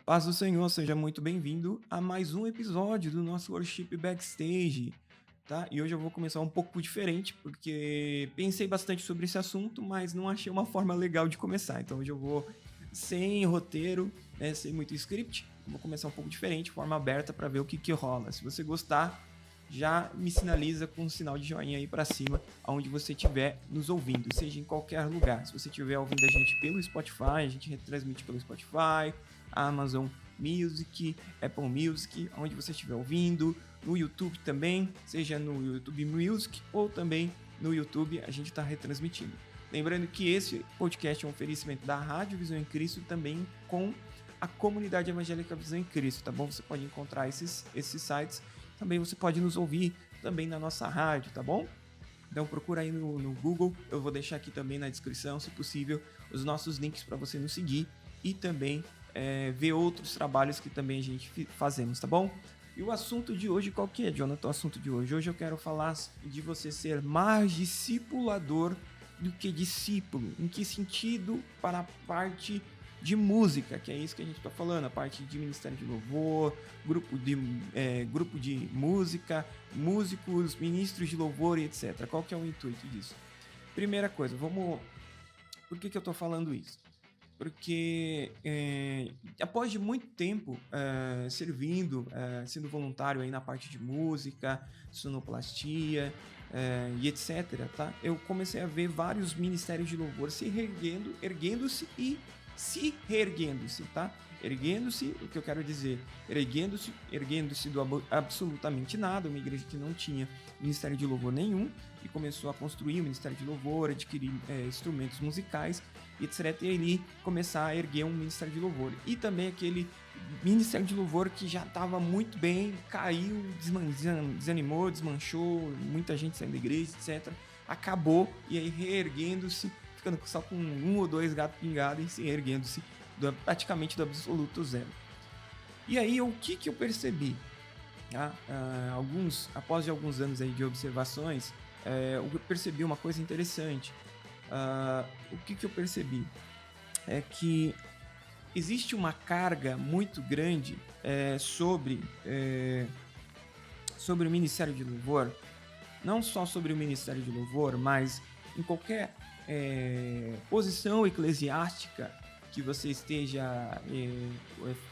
Paz do Senhor, seja muito bem-vindo a mais um episódio do nosso Worship Backstage, tá? E hoje eu vou começar um pouco diferente, porque pensei bastante sobre esse assunto, mas não achei uma forma legal de começar. Então hoje eu vou sem roteiro, né, sem muito script, vou começar um pouco diferente, forma aberta para ver o que rola. Se você gostar, já me sinaliza com um sinal de joinha aí para cima, aonde você estiver nos ouvindo, seja em qualquer lugar. Se você estiver ouvindo a gente pelo Spotify, a gente retransmite pelo Spotify, Amazon Music, Apple Music, onde você estiver ouvindo, no YouTube também, seja no YouTube Music ou também no YouTube, a gente está retransmitindo. Lembrando que esse podcast é um oferecimento da Rádio Visão em Cristo também com a comunidade evangélica Visão em Cristo, tá bom? Você pode encontrar esses sites, também você pode nos ouvir também na nossa rádio, tá bom? Então procura aí no Google, eu vou deixar aqui também na descrição, se possível, os nossos links para você nos seguir e também ver outros trabalhos que também a gente fazemos, tá bom? E o assunto de hoje, qual que é, Jonathan? O assunto de hoje? Hoje eu quero falar de você ser mais discipulador do que discípulo. Em que sentido? Para a parte de música, que é isso que a gente está falando, a parte de ministério de louvor, grupo de música, músicos, ministros de louvor e etc. Qual que é o intuito disso? Primeira coisa, por que eu estou falando isso? Porque após de muito tempo servindo, sendo voluntário aí na parte de música, sonoplastia e etc, tá? Eu comecei a ver vários ministérios de louvor se erguendo-se e se reerguendo-se, tá? Erguendo-se, o que eu quero dizer, erguendo-se do absolutamente nada, uma igreja que não tinha ministério de louvor nenhum e começou a construir o ministério de louvor, adquirir instrumentos musicais, etc. E ali começar a erguer um ministério de louvor. E também aquele ministério de louvor que já estava muito bem, caiu, desanimou, desmanchou, muita gente saindo da igreja, etc. Acabou e aí reerguendo-se, ficando só com um ou dois gatos pingados e se erguendo-se praticamente do absoluto zero. E aí o que eu percebi? Após alguns anos aí de observações, eu percebi uma coisa interessante. O que eu percebi? É que existe uma carga muito grande sobre o Ministério de Louvor, não só sobre o Ministério de Louvor, mas em qualquer posição eclesiástica que você esteja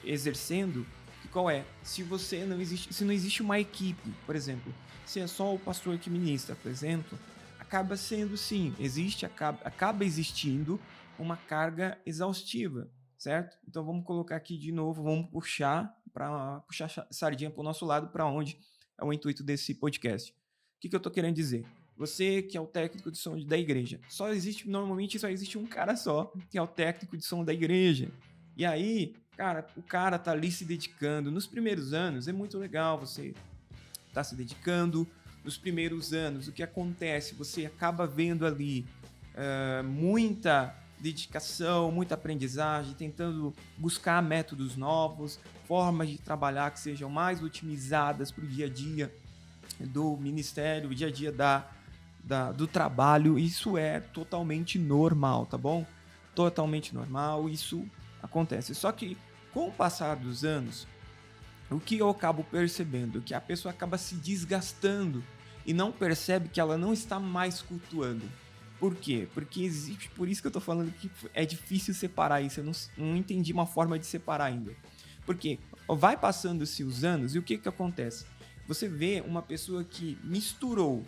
exercendo. Qual é? Se não existe uma equipe, por exemplo, se é só o pastor que ministra, por exemplo, acaba sendo sim, acaba existindo uma carga exaustiva, certo? Então vamos colocar aqui de novo, vamos puxar sardinha para o nosso lado, para onde é o intuito desse podcast. O que eu estou querendo dizer? Você que é o técnico de som da igreja, normalmente só existe um cara só, que é o técnico de som da igreja. E aí, cara, o cara tá ali se dedicando. Nos primeiros anos é muito legal você tá se dedicando. Nos primeiros anos, o que acontece? Você acaba vendo ali muita dedicação, muita aprendizagem, tentando buscar métodos novos, formas de trabalhar que sejam mais otimizadas para o dia a dia do ministério, o dia a dia do trabalho. Isso é totalmente normal, tá bom? Totalmente normal, isso acontece. Só que com o passar dos anos, o que eu acabo percebendo? Que a pessoa acaba se desgastando e não percebe que ela não está mais cultuando. Por quê? Porque existe, por isso que eu tô falando que é difícil separar isso, eu não entendi uma forma de separar ainda. Porque vai passando-se os anos e o que acontece? Você vê uma pessoa que misturou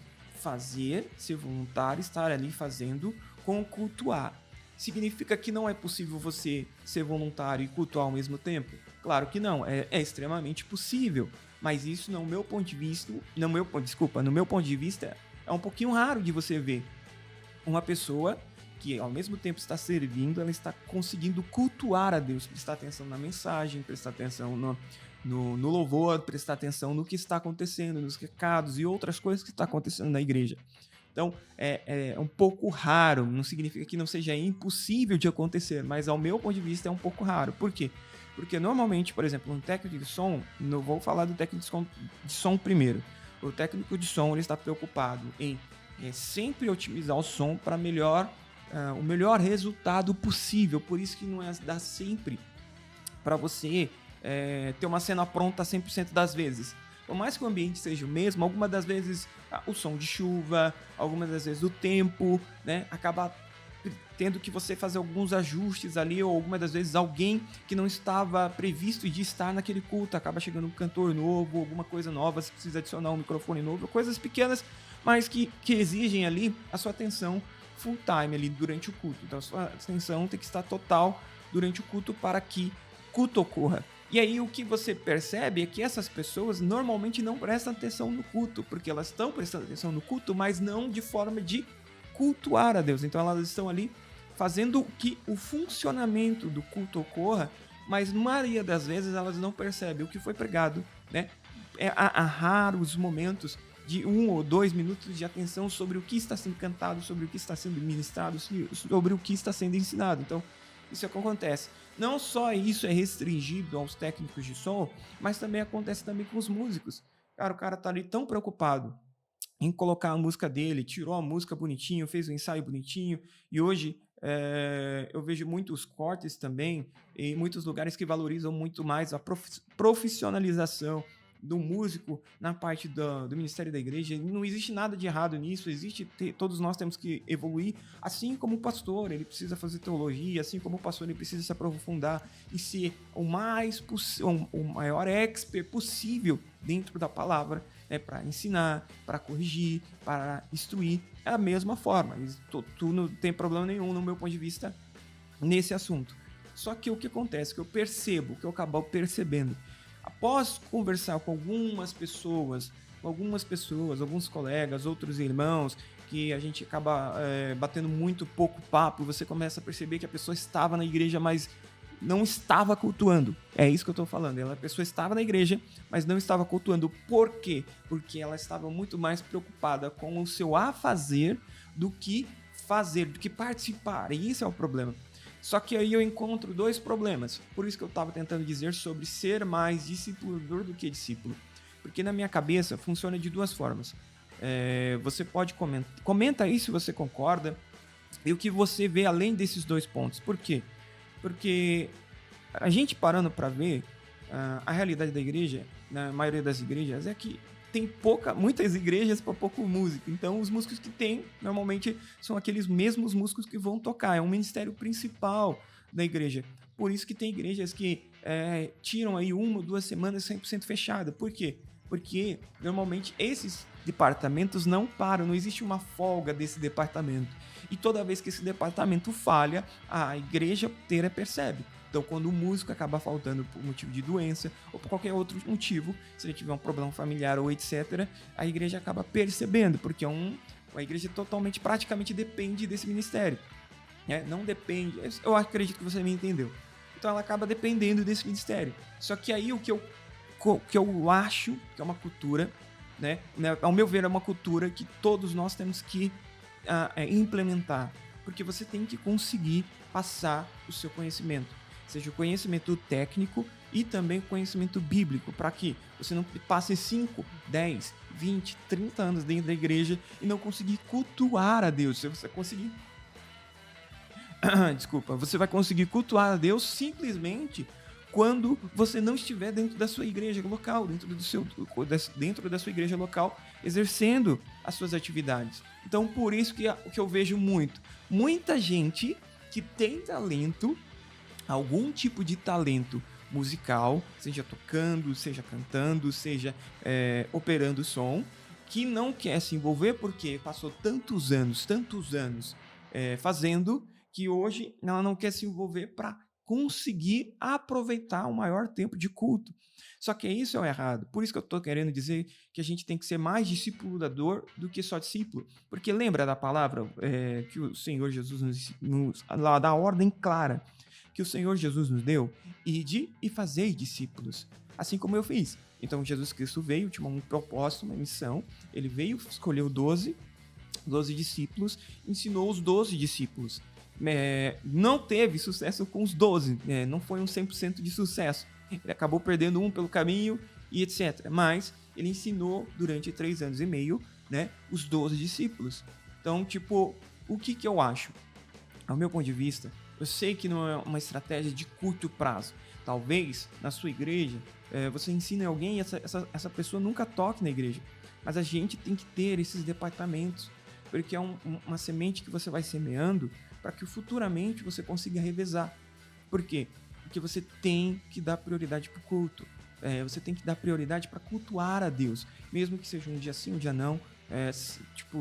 ser voluntário, estar ali fazendo, com cultuar. Significa que não é possível você ser voluntário e cultuar ao mesmo tempo? Claro que não, é extremamente possível, mas isso no meu ponto de vista, é um pouquinho raro de você ver uma pessoa que ao mesmo tempo está servindo, ela está conseguindo cultuar a Deus, prestar atenção na mensagem, prestar atenção no louvor, prestar atenção no que está acontecendo, nos recados e outras coisas que está acontecendo na igreja. Então, é um pouco raro, não significa que não seja impossível de acontecer, mas ao meu ponto de vista é um pouco raro. Por quê? Porque normalmente, por exemplo, um técnico de som, não vou falar do técnico de som primeiro. O técnico de som ele está preocupado em sempre otimizar o som para o melhor resultado possível. Por isso que não dá sempre para você ter uma cena pronta 100% das vezes. Por mais que o ambiente seja o mesmo, algumas das vezes o som de chuva, algumas das vezes o tempo, né, acaba tendo que você fazer alguns ajustes ali, ou algumas das vezes alguém que não estava previsto de estar naquele culto, acaba chegando um cantor novo, alguma coisa nova, você precisa adicionar um microfone novo, coisas pequenas, mas que exigem ali a sua atenção full time ali durante o culto. Então a sua atenção tem que estar total durante o culto para que culto ocorra. E aí o que você percebe é que essas pessoas normalmente não prestam atenção no culto, porque elas estão prestando atenção no culto, mas não de forma de cultuar a Deus. Então elas estão ali fazendo que o funcionamento do culto ocorra, mas na maioria das vezes elas não percebem o que foi pregado, né? Há raros momentos de 1 ou 2 minutos de atenção sobre o que está sendo cantado, sobre o que está sendo ministrado, sobre o que está sendo ensinado. Então, isso é o que acontece. Não só isso é restringido aos técnicos de som, mas também acontece também com os músicos. Cara, o cara tá ali tão preocupado em colocar a música dele, tirou a música bonitinho, fez um ensaio bonitinho, e hoje eu vejo muitos cortes também, em muitos lugares que valorizam muito mais a profissionalização do músico na parte do ministério da igreja. Não existe nada de errado nisso, todos nós temos que evoluir, assim como o pastor, ele precisa fazer teologia, assim como o pastor, ele precisa se aprofundar e ser o maior expert possível dentro da palavra, para ensinar, para corrigir, para instruir. É a mesma forma, tu não tem problema nenhum no meu ponto de vista nesse assunto. Só que o que acontece, que eu percebo, que eu acabo percebendo, após conversar com algumas pessoas, alguns colegas, outros irmãos, que a gente acaba batendo muito pouco papo, você começa a perceber que a pessoa estava na igreja, mas não estava cultuando. É isso que eu estou falando. A pessoa estava na igreja, mas não estava cultuando. Por quê? Porque ela estava muito mais preocupada com o seu afazer do que fazer, do que participar. E isso é o problema. Só que aí eu encontro 2 problemas. Por isso que eu estava tentando dizer sobre ser mais discipulador do que discípulo. Porque na minha cabeça funciona de 2 formas. Você pode comenta aí se você concorda e o que você vê além desses 2 pontos. Por quê? Porque a gente parando para ver a realidade da igreja, na maioria das igrejas, é que tem muitas igrejas para pouco músico. Então, os músicos que tem, normalmente, são aqueles mesmos músicos que vão tocar. É um ministério principal da igreja. Por isso que tem igrejas que tiram aí 1 ou 2 semanas 100% fechada. Por quê? Porque, normalmente, esses departamentos não param. Não existe uma folga desse departamento. E toda vez que esse departamento falha, a igreja inteira percebe. Então, quando o músico acaba faltando por motivo de doença ou por qualquer outro motivo, se ele tiver um problema familiar ou etc., a igreja acaba percebendo, porque a igreja totalmente, praticamente depende desse ministério. Não depende, eu acredito que você me entendeu. Então, ela acaba dependendo desse ministério. Só que aí o que eu acho que é uma cultura, né? Ao meu ver, é uma cultura que todos nós temos que implementar, porque você tem que conseguir passar o seu conhecimento, seja o conhecimento técnico e também o conhecimento bíblico, para que você não passe 5, 10, 20, 30 anos dentro da igreja e não conseguir cultuar a Deus. Se você conseguir você vai conseguir cultuar a Deus simplesmente quando você não estiver dentro da sua igreja local, dentro da sua igreja local, exercendo as suas atividades. Então, por isso que eu vejo muita gente que tem talento, algum tipo de talento musical, seja tocando, seja cantando, seja operando som, que não quer se envolver porque passou tantos anos fazendo, que hoje ela não quer se envolver para conseguir aproveitar o maior tempo de culto. Só que isso é o errado. Por isso que eu estou querendo dizer que a gente tem que ser mais discipulador do que só discípulo. Porque lembra da palavra que o Senhor Jesus lá dá ordem clara que o Senhor Jesus nos deu: ide e fazei discípulos, assim como eu fiz. Então Jesus Cristo veio, tinha um propósito, uma missão. Ele veio, escolheu 12 discípulos, ensinou os 12 discípulos. Não teve sucesso com os 12, não foi um 100% de sucesso. Ele acabou perdendo um pelo caminho e etc. Mas ele ensinou durante 3 anos e meio, né, os 12 discípulos. Então, o que eu acho? Ao meu ponto de vista, Eu sei que não é uma estratégia de curto prazo. Talvez, na sua igreja, você ensine alguém e essa pessoa nunca toque na igreja. Mas a gente tem que ter esses departamentos, porque é uma semente que você vai semeando para que futuramente você consiga revezar. Por quê? Porque você tem que dar prioridade para o culto. Você tem que dar prioridade para cultuar a Deus, mesmo que seja um dia sim, um dia não,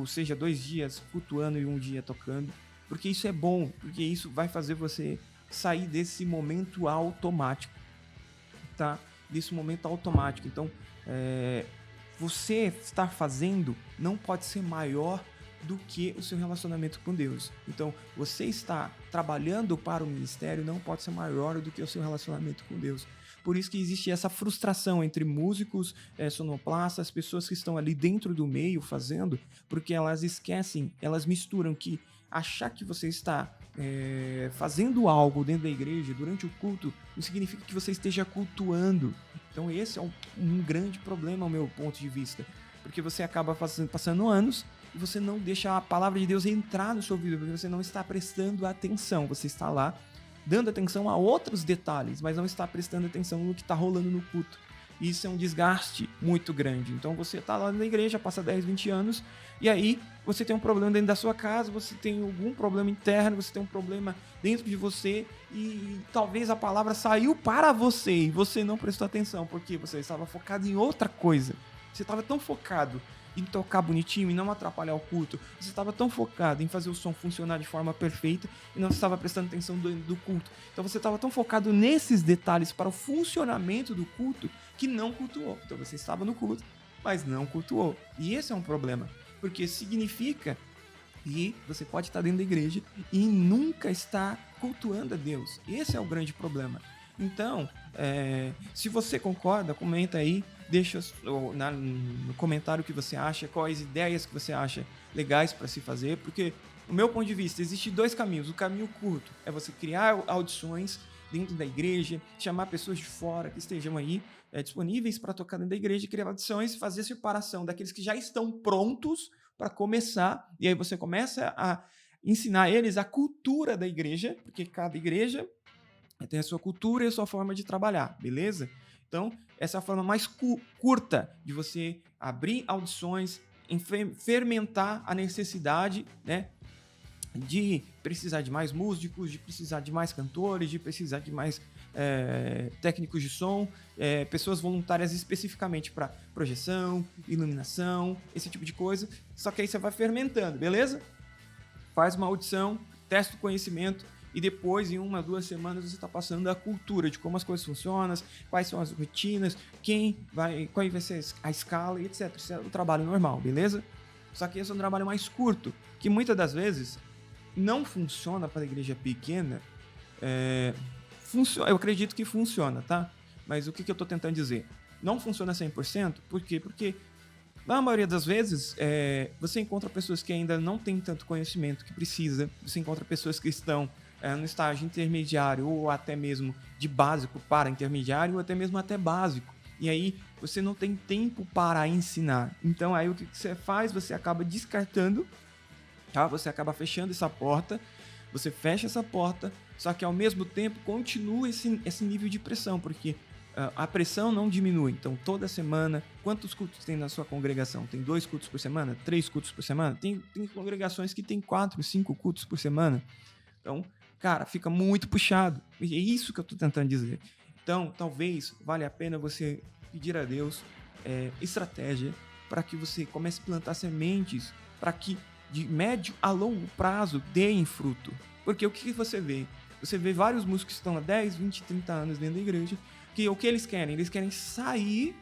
seja 2 dias cultuando e um dia tocando, porque isso é bom, porque isso vai fazer você sair desse momento automático, tá? Desse momento automático. Então, você estar fazendo não pode ser maior do que o seu relacionamento com Deus. Então, você estar trabalhando para o ministério não pode ser maior do que o seu relacionamento com Deus. Por isso que existe essa frustração entre músicos, sonoplastas, pessoas que estão ali dentro do meio fazendo, porque elas esquecem, elas misturam que achar que você está fazendo algo dentro da igreja durante o culto não significa que você esteja cultuando. Então esse é um grande problema ao meu ponto de vista, porque você acaba passando anos e você não deixa a palavra de Deus entrar no seu ouvido, porque você não está prestando atenção, você está lá dando atenção a outros detalhes, mas não está prestando atenção no que está rolando no culto. Isso é um desgaste muito grande. Então você está lá na igreja, passa 10, 20 anos, e aí você tem um problema dentro da sua casa, você tem algum problema interno, você tem um problema dentro de você, e talvez a palavra saiu para você e você não prestou atenção, porque você estava focado em outra coisa. Você estava tão focado em tocar bonitinho e não atrapalhar o culto. Você estava tão focado em fazer o som funcionar de forma perfeita e não estava prestando atenção do culto. Então você estava tão focado nesses detalhes para o funcionamento do culto que não cultuou. Então você estava no culto, mas não cultuou. E esse é um problema, porque significa que você pode estar dentro da igreja e nunca estar cultuando a Deus. Esse é o grande problema. Então, se você concorda, comenta aí, deixa no comentário o que você acha, quais ideias que você acha legais para se fazer, porque, do meu ponto de vista, existem 2 caminhos. O caminho curto é você criar audições dentro da igreja, chamar pessoas de fora que estejam aí disponíveis para tocar dentro da igreja, criar audições, fazer separação daqueles que já estão prontos para começar, e aí você começa a ensinar eles a cultura da igreja, porque cada igreja tem a sua cultura e a sua forma de trabalhar, beleza? Então, essa é a forma mais curta de você abrir audições, fermentar a necessidade, né, de precisar de mais músicos, de precisar de mais cantores, de precisar de mais técnicos de som, pessoas voluntárias especificamente para projeção, iluminação, esse tipo de coisa. Só que aí você vai fermentando, beleza? Faz uma audição, testa o conhecimento, e depois, em 1, 2 semanas, você está passando a cultura de como as coisas funcionam, quais são as rotinas, qual vai ser a escala, e etc. Isso é o trabalho normal, beleza? Só que esse é um trabalho mais curto, que muitas das vezes não funciona para a igreja pequena. Eu acredito que funciona, tá? Mas o que eu estou tentando dizer? Não funciona 100%, por quê? Porque na maioria das vezes, você encontra pessoas que ainda não têm tanto conhecimento que precisa, você encontra pessoas que estão no estágio intermediário ou até mesmo de básico para intermediário ou até mesmo até básico. E aí você não tem tempo para ensinar. Então aí o que você faz? Você acaba descartando, tá? Você acaba fechando essa porta, você fecha essa porta, só que ao mesmo tempo continua esse nível de pressão, porque a pressão não diminui. Então toda semana, quantos cultos tem na sua congregação? Tem 2 cultos por semana? 3 cultos por semana? Tem congregações que tem 4, 5 cultos por semana. Então, cara, fica muito puxado. E é isso que eu tô tentando dizer. Então, talvez valha a pena você pedir a Deus estratégia para que você comece a plantar sementes para que de médio a longo prazo deem fruto. Porque o que você vê? Você vê vários músicos que estão há 10, 20, 30 anos dentro da igreja, que o que eles querem? Eles querem sair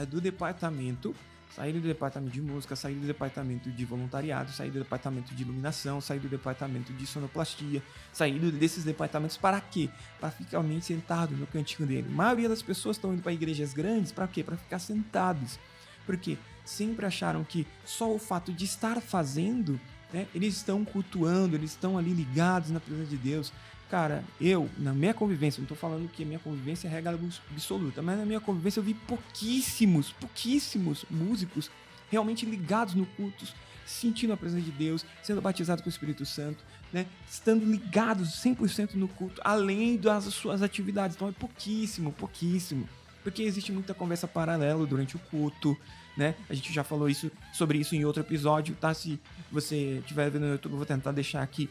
do departamento, sair do departamento de música, sair do departamento de voluntariado, sair do departamento de iluminação, sair do departamento de sonoplastia, sair desses departamentos para quê? Para ficar realmente sentado no cantinho dele. A maioria das pessoas estão indo para igrejas grandes para quê? Para ficar sentados. Porque sempre acharam que só o fato de estar fazendo, né, eles estão cultuando, eles estão ali ligados na presença de Deus. Cara, na minha convivência, não tô falando que a minha convivência é regra absoluta, mas na minha convivência eu vi pouquíssimos músicos realmente ligados no culto, sentindo a presença de Deus, sendo batizado com o Espírito Santo, né? Estando ligados 100% no culto, além das suas atividades. Então é pouquíssimo. Porque existe muita conversa paralela durante o culto, né? A gente já falou sobre isso em outro episódio, tá? Se você estiver vendo no YouTube, eu vou tentar deixar aqui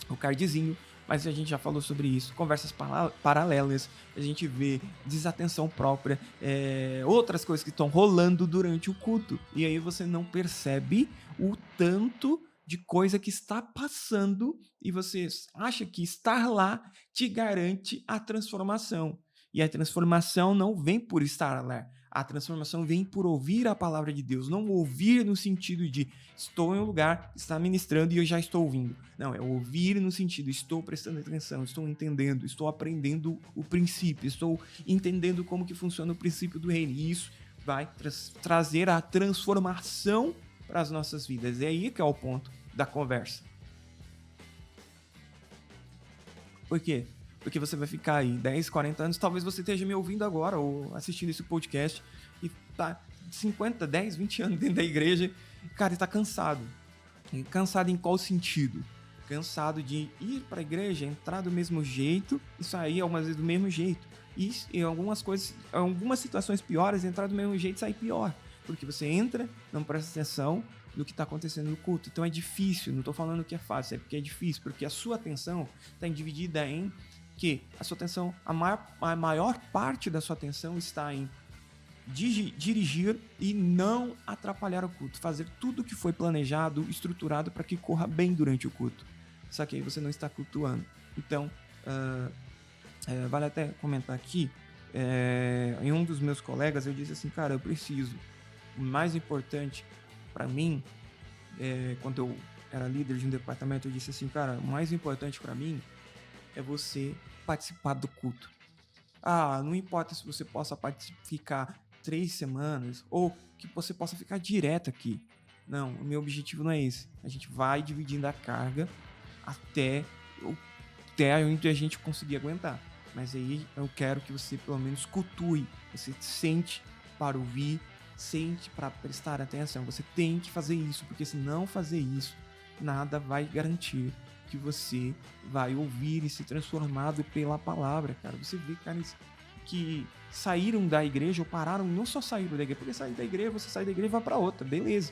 o cardzinho, mas a gente já falou sobre isso, conversas paralelas, a gente vê desatenção própria, outras coisas que estão rolando durante o culto, e aí você não percebe o tanto de coisa que está passando e você acha que estar lá te garante a transformação. E a transformação não vem por estar lá. A transformação vem por ouvir a palavra de Deus. Não ouvir no sentido de estou em um lugar, está ministrando e eu já estou ouvindo. Não, é ouvir no sentido estou prestando atenção, estou entendendo, estou aprendendo o princípio, estou entendendo como que funciona o princípio do reino. E isso vai trazer a transformação para as nossas vidas. É aí que é o ponto da conversa. Por quê? Porque você vai ficar aí 10, 40 anos, talvez você esteja me ouvindo agora ou assistindo esse podcast e tá 50, 10, 20 anos dentro da igreja, cara, e tá cansado. E cansado em qual sentido? Cansado de ir para a igreja, entrar do mesmo jeito e sair algumas vezes do mesmo jeito. E em algumas situações piores, entrar do mesmo jeito e sair pior. Porque você entra, não presta atenção do que está acontecendo no culto. Então é difícil, não estou falando que é fácil, é porque é difícil, porque a sua atenção está dividida em que a sua atenção, a maior parte da sua atenção está em dirigir e não atrapalhar o culto, fazer tudo o que foi planejado, estruturado para que corra bem durante o culto. Só que aí você não está cultuando. Então, vale até comentar aqui, em um dos meus colegas eu disse assim, cara, eu preciso, o mais importante para mim, quando eu era líder de um departamento, eu disse assim, cara, o mais importante para mim é você participar do culto. Não importa se você possa ficar 3 semanas ou que você possa ficar direto aqui. Não, o meu objetivo não é esse. A gente vai dividindo a carga até onde a gente conseguir aguentar. Mas aí eu quero que você pelo menos cultue. Você sente para ouvir, sente para prestar atenção. Você tem que fazer isso, porque se não fazer isso, nada vai garantir que você vai ouvir e ser transformado pela palavra, cara. Você vê, cara, que saíram da igreja ou pararam, não só saíram da igreja, porque sair da igreja, você sai da igreja e vai para outra, beleza.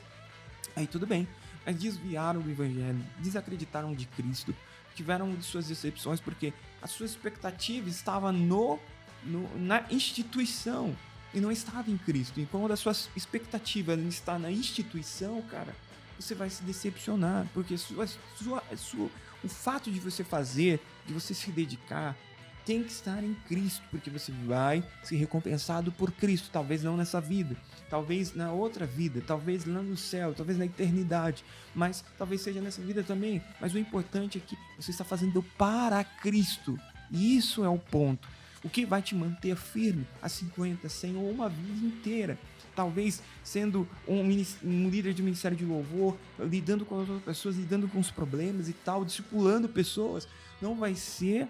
Aí tudo bem, mas desviaram do evangelho, desacreditaram de Cristo, tiveram de suas decepções, porque a sua expectativa estava na instituição e não estava em Cristo. E quando a sua expectativa está na instituição, cara, você vai se decepcionar, porque o fato de você fazer, de você se dedicar, tem que estar em Cristo, porque você vai ser recompensado por Cristo, talvez não nessa vida, talvez na outra vida, talvez lá no céu, talvez na eternidade, mas talvez seja nessa vida também. Mas o importante é que você está fazendo para Cristo, e isso é o ponto. O que vai te manter firme a 50, 100 ou uma vida inteira. Talvez sendo um líder de ministério de louvor, lidando com as outras pessoas, lidando com os problemas e tal, discipulando pessoas, não vai ser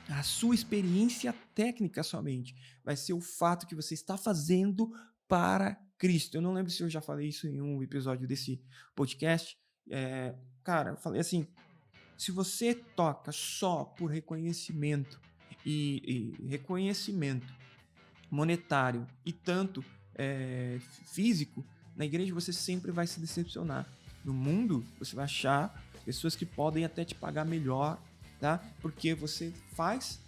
a sua experiência técnica somente, vai ser o fato que você está fazendo para Cristo. Eu não lembro se eu já falei isso em um episódio desse podcast. Cara, eu falei assim, se você toca só por reconhecimento e reconhecimento monetário e tanto físico, na igreja você sempre vai se decepcionar. No mundo, você vai achar pessoas que podem até te pagar melhor, tá? Porque você faz,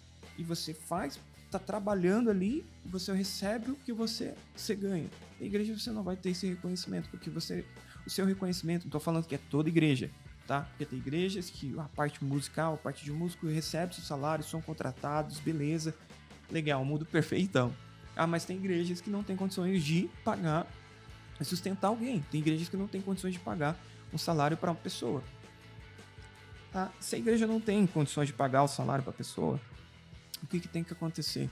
tá trabalhando ali, e você recebe o que você ganha. Na igreja você não vai ter esse reconhecimento, porque o seu reconhecimento, não tô falando que é toda igreja, tá? Porque tem igrejas que a parte musical, a parte de músico recebe seu salário, são contratados, beleza, legal, mundo perfeitão. Mas tem igrejas que não têm condições de pagar, sustentar alguém. Tem igrejas que não têm condições de pagar um salário para uma pessoa. Tá? Se a igreja não tem condições de pagar o salário para a pessoa, o que tem que acontecer?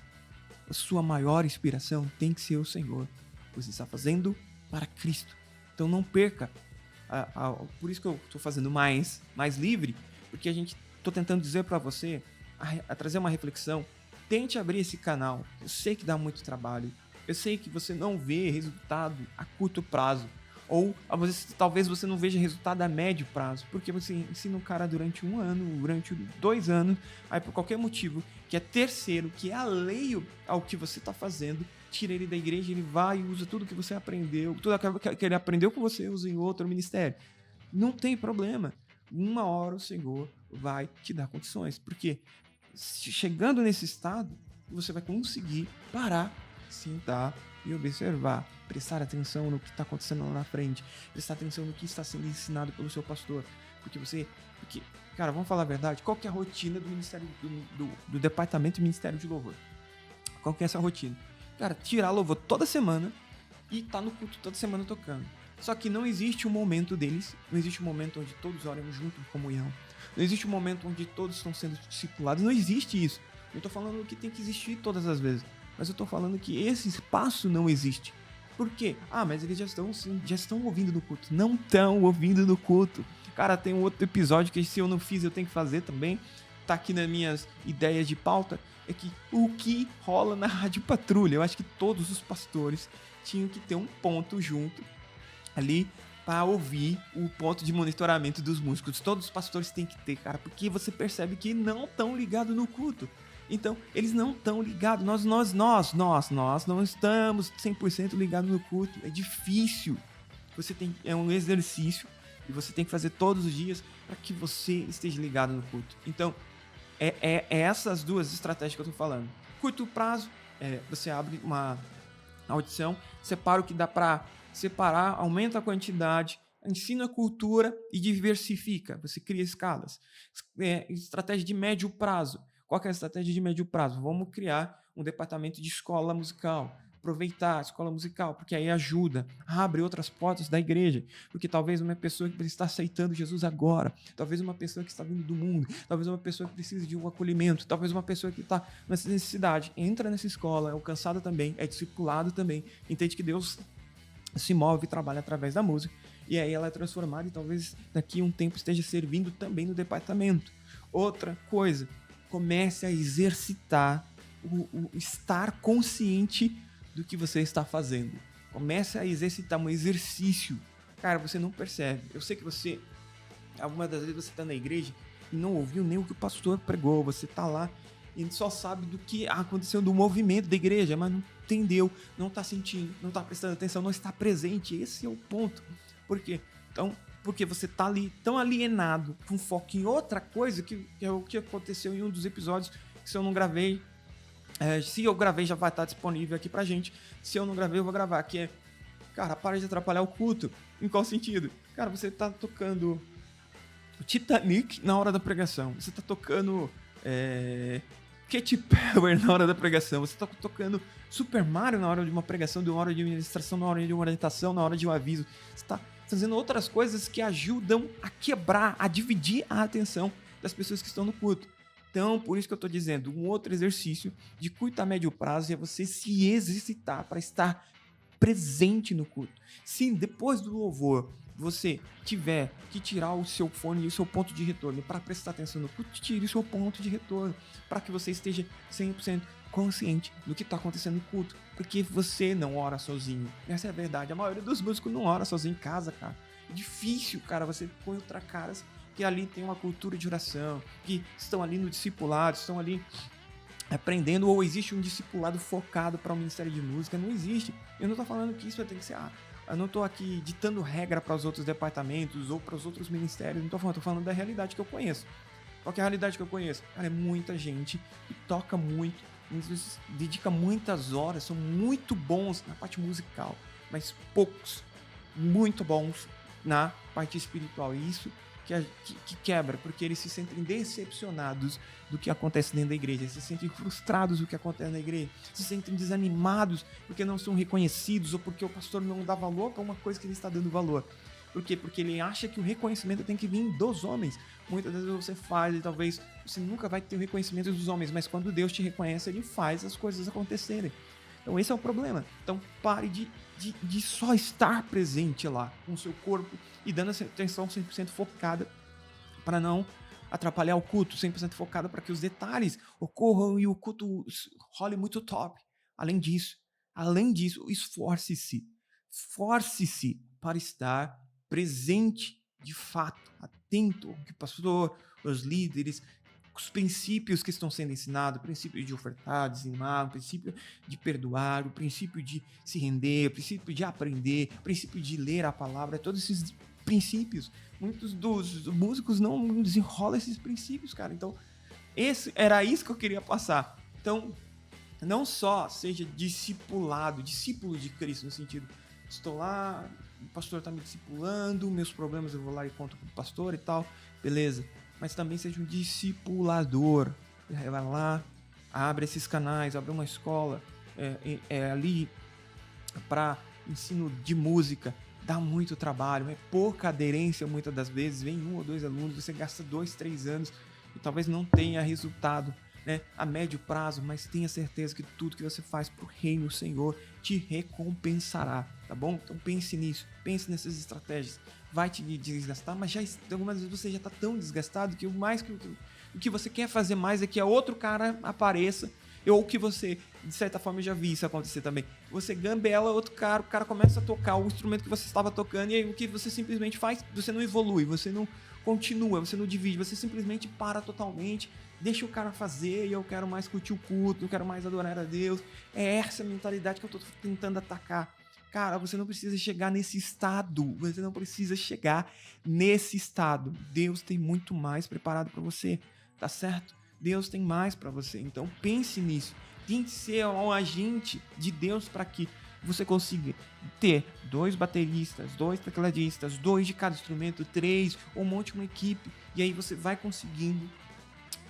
A sua maior inspiração tem que ser o Senhor. Você está fazendo para Cristo. Então não perca. Por isso que eu estou fazendo mais livre, porque estou tentando dizer para você, a trazer uma reflexão. Tente abrir esse canal. Eu sei que dá muito trabalho. Eu sei que você não vê resultado a curto prazo. Ou talvez você não veja resultado a médio prazo, porque você ensina um cara durante 1 ano, durante 2 anos, aí por qualquer motivo, que é terceiro, que é alheio ao que você está fazendo, tira ele da igreja, ele vai e usa tudo que você aprendeu, tudo aquilo que ele aprendeu com você, usa em outro ministério. Não tem problema. Uma hora o Senhor vai te dar condições, porque chegando nesse estado, você vai conseguir parar, sentar e observar, prestar atenção no que está acontecendo lá na frente, prestar atenção no que está sendo ensinado pelo seu pastor, porque, cara, vamos falar a verdade, qual que é a rotina do ministério do departamento do Ministério de Louvor? Qual que é essa rotina? Cara, tirar louvor toda semana e tá no culto toda semana tocando. Só que não existe um momento deles, não existe um momento onde todos oram junto em comunhão, não existe um momento onde todos estão sendo discipulados, não existe isso. Eu tô falando que tem que existir todas as vezes, mas eu tô falando que esse espaço não existe. Por quê? Mas eles já estão ouvindo no culto. Não estão ouvindo no culto. Cara, tem um outro episódio que se eu não fiz, eu tenho que fazer também. Tá aqui nas minhas ideias de pauta. É que o que rola na Rádio Patrulha. Eu acho que todos os pastores tinham que ter um ponto junto ali para ouvir o ponto de monitoramento dos músicos. Todos os pastores têm que ter, cara, porque você percebe que não estão ligados no culto. Então, eles não estão ligados. Nós não estamos 100% ligados no culto. É difícil. É um exercício e você tem que fazer todos os dias para que você esteja ligado no culto. Então, é essas duas estratégias que eu tô falando. Curto prazo, você abre uma audição, separa o que dá para separar, aumenta a quantidade, ensina a cultura e diversifica. Você cria escalas. Estratégia de médio prazo. Qual que é a estratégia de médio prazo? Vamos criar um departamento de escola musical. Aproveitar a escola musical, porque aí ajuda, abre outras portas da igreja, porque talvez uma pessoa que está aceitando Jesus agora, talvez uma pessoa que está vindo do mundo, talvez uma pessoa que precisa de um acolhimento, talvez uma pessoa que está nessa necessidade, entra nessa escola, é alcançada também, é discipulado também, entende que Deus se move e trabalha através da música, e aí ela é transformada e talvez daqui a um tempo esteja servindo também no departamento. Outra coisa, comece a exercitar o estar consciente do que você está fazendo. Comece a exercitar um exercício. Cara, você não percebe. Eu sei que você, algumas das vezes você está na igreja e não ouviu nem o que o pastor pregou. Você está lá e só sabe do que aconteceu do movimento da igreja, mas não entendeu, não está sentindo, não está prestando atenção, não está presente. Esse é o ponto. Por quê? Então, porque você está ali tão alienado, com foco em outra coisa, que é o que aconteceu em um dos episódios, que se eu não gravei, se eu gravei já vai estar disponível aqui pra gente, se eu não gravei eu vou gravar, que é, cara, para de atrapalhar o culto. Em qual sentido? Cara, você tá tocando Titanic na hora da pregação, você tá tocando Katy Perry na hora da pregação, você tá tocando Super Mario na hora de uma pregação, de uma hora de administração, na hora de uma orientação, na hora de um aviso, você tá fazendo outras coisas que ajudam a quebrar, a dividir a atenção das pessoas que estão no culto. Então, por isso que eu estou dizendo, um outro exercício de curto a médio prazo é você se exercitar para estar presente no culto. Se depois do louvor você tiver que tirar o seu fone e o seu ponto de retorno para prestar atenção no culto, tire o seu ponto de retorno para que você esteja 100% consciente do que está acontecendo no culto, porque você não ora sozinho. Essa é a verdade. A maioria dos músicos não ora sozinho em casa, cara. É difícil, cara, você põe outra caras que ali tem uma cultura de oração, que estão ali no discipulado, estão ali aprendendo, ou existe um discipulado focado para o Ministério de Música. Não existe. Eu não estou falando que isso vai ter que ser... eu não estou aqui ditando regra para os outros departamentos ou para os outros ministérios. Não estou falando da realidade que eu conheço. Qual que é a realidade que eu conheço? Cara, é muita gente que toca muito, dedica muitas horas, são muito bons na parte musical, mas poucos, muito bons na parte espiritual. E isso que quebra, porque eles se sentem decepcionados do que acontece dentro da igreja, se sentem frustrados do que acontece na igreja, se sentem desanimados porque não são reconhecidos ou porque o pastor não dá valor para uma coisa que ele está dando valor. Por quê? Porque ele acha que o reconhecimento tem que vir dos homens. Muitas vezes você faz e talvez você nunca vai ter o reconhecimento dos homens, mas quando Deus te reconhece, ele faz as coisas acontecerem. Então esse é o problema. Então pare de só estar presente lá com o seu corpo e dando essa atenção 100% focada para não atrapalhar o culto, 100% focada para que os detalhes ocorram e o culto role muito top. Além disso, esforce-se. Force-se para estar presente, de fato, atento ao que o pastor, os líderes, os princípios que estão sendo ensinados, o princípio de ofertar, dizimar, o princípio de perdoar, o princípio de se render, o princípio de aprender, o princípio de ler a palavra, todos esses princípios. Muitos dos músicos não desenrolam esses princípios, cara. Então, era isso que eu queria passar. Então, não só seja discípulo de Cristo, no sentido, estou lá, o pastor está me discipulando, meus problemas eu vou lá e conto com o pastor e tal, beleza. Mas também seja um discipulador. Vai lá, abre esses canais, abre uma escola ali para ensino de música. Dá muito trabalho, é pouca aderência muitas das vezes, vem 1 ou 2 alunos, você gasta 2, 3 anos e talvez não tenha resultado, né, a médio prazo, mas tenha certeza que tudo que você faz pro reino, o Senhor te recompensará, tá bom? Então pense nisso, pense nessas estratégias. Vai te desgastar, mas algumas vezes você já está tão desgastado que o que você quer fazer mais é que outro cara apareça, ou que você, de certa forma, eu já vi isso acontecer também. Você gambela outro cara, o cara começa a tocar o instrumento que você estava tocando, e aí o que você simplesmente faz, você não evolui, você não continua, você não divide, você simplesmente para totalmente, deixa o cara fazer, e eu quero mais curtir o culto, eu quero mais adorar a Deus. É essa mentalidade que eu estou tentando atacar. Cara, você não precisa chegar nesse estado. Você não precisa chegar nesse estado. Deus tem muito mais preparado para você, tá certo? Deus tem mais para você. Então pense nisso. Tente ser um agente de Deus para que você consiga ter 2 bateristas, 2 tecladistas, 2 de cada instrumento, 3, ou monte uma equipe. E aí você vai conseguindo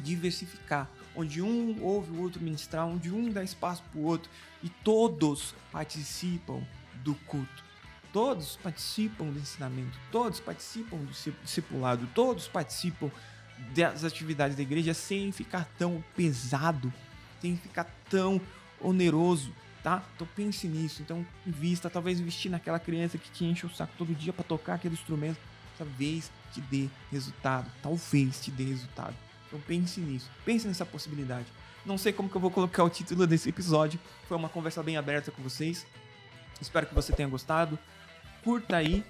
diversificar, onde um ouve o outro ministrar, onde um dá espaço para o outro e todos participam do culto, todos participam do ensinamento, todos participam do discipulado, todos participam das atividades da igreja sem ficar tão pesado, sem ficar tão oneroso, tá? Então pense nisso, então invista, talvez investir naquela criança que te enche o saco todo dia para tocar aquele instrumento, talvez te dê resultado, Então pense nisso, pense nessa possibilidade. Não sei como que eu vou colocar o título desse episódio, foi uma conversa bem aberta com vocês. Espero que você tenha gostado. Curta aí,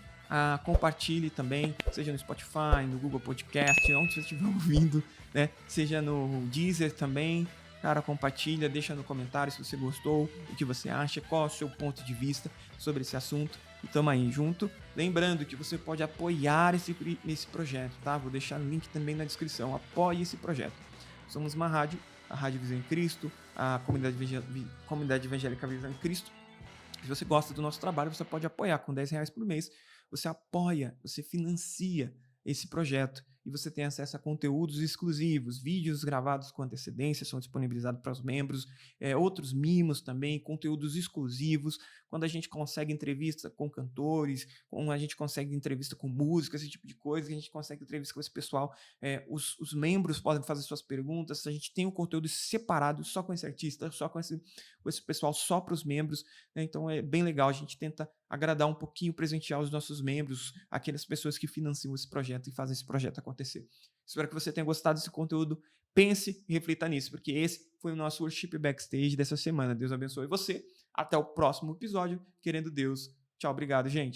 compartilhe também, seja no Spotify, no Google Podcast, onde você estiver ouvindo, né? Seja no Deezer também. Cara, compartilha, deixa no comentário se você gostou, o que você acha, qual é o seu ponto de vista sobre esse assunto. E tamo aí junto. Lembrando que você pode apoiar esse projeto, tá? Vou deixar o link também na descrição. Apoie esse projeto. Somos uma rádio, a Rádio Visão em Cristo, a Comunidade Evangélica Visão em Cristo. Se você gosta do nosso trabalho, você pode apoiar com R$10 por mês. Você apoia, você financia esse projeto e você tem acesso a conteúdos exclusivos, vídeos gravados com antecedência, são disponibilizados para os membros, outros mimos também, conteúdos exclusivos, quando a gente consegue entrevista com cantores, quando a gente consegue entrevista com músicos, esse tipo de coisa, a gente consegue entrevista com esse pessoal, os membros podem fazer suas perguntas, a gente tem um conteúdo separado só com esse artista, só com esse pessoal, só para os membros, né? Então é bem legal, a gente tenta agradar um pouquinho, presentear os nossos membros, aquelas pessoas que financiam esse projeto e fazem esse projeto acontecer. Espero que você tenha gostado desse conteúdo. Pense e reflita nisso, porque esse foi o nosso Worship Backstage dessa semana. Deus abençoe você. Até o próximo episódio. Querendo Deus. Tchau, obrigado, gente.